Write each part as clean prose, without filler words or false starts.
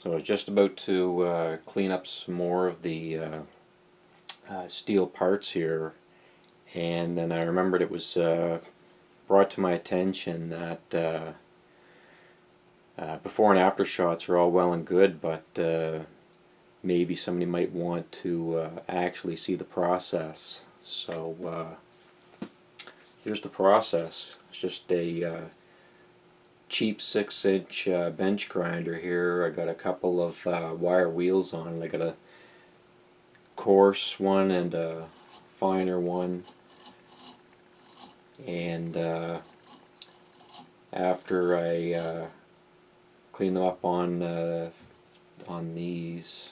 So I was just about to clean up some more of the steel parts here, and then I remembered it was brought to my attention that before and after shots are all well and good, but maybe somebody might want to actually see the process. So here's the process. It's just a cheap 6-inch bench grinder here. I got a couple of wire wheels on it. I got a coarse one and a finer one, and after I clean them up on these,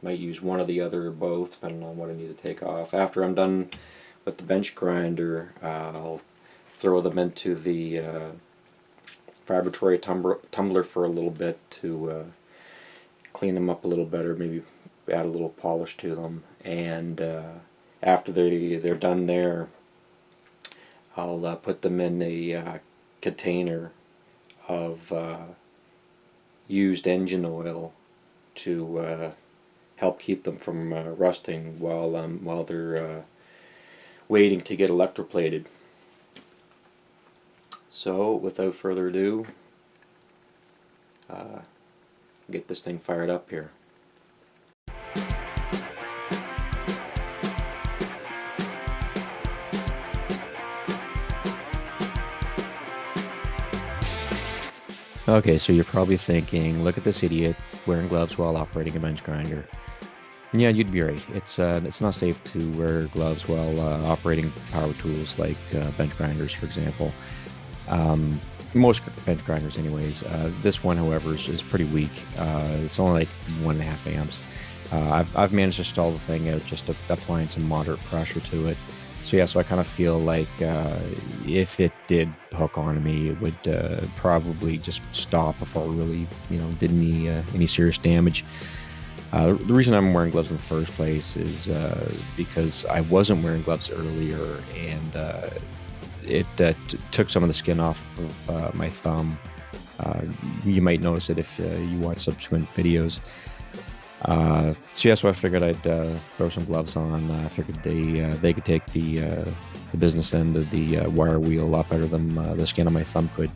might use one or the other or both depending on what I need to take off. After I'm done with the bench grinder, I'll throw them into the vibratory tumbler for a little bit to clean them up a little better, maybe add a little polish to them, and after they're done there, I'll put them in a container of used engine oil to help keep them from rusting while they're waiting to get electroplated. So without further ado, get this thing fired up here. Okay, so you're probably thinking, look at this idiot wearing gloves while operating a bench grinder. And yeah, you'd be right. It's not safe to wear gloves while operating power tools like bench grinders, for example. Most bench grinders anyways. This one, however, is pretty weak. It's only like 1.5 amps. I've managed to stall the thing out just applying some moderate pressure to it. So yeah, so I kind of feel like if it did hook on me, it would probably just stop before it really, did any serious damage. The reason I'm wearing gloves in the first place is because I wasn't wearing gloves earlier, and it took some of the skin off of my thumb. You might notice it if you watch subsequent videos. So yeah, so I figured I'd throw some gloves on. I figured they could take the business end of the wire wheel a lot better than the skin on my thumb could.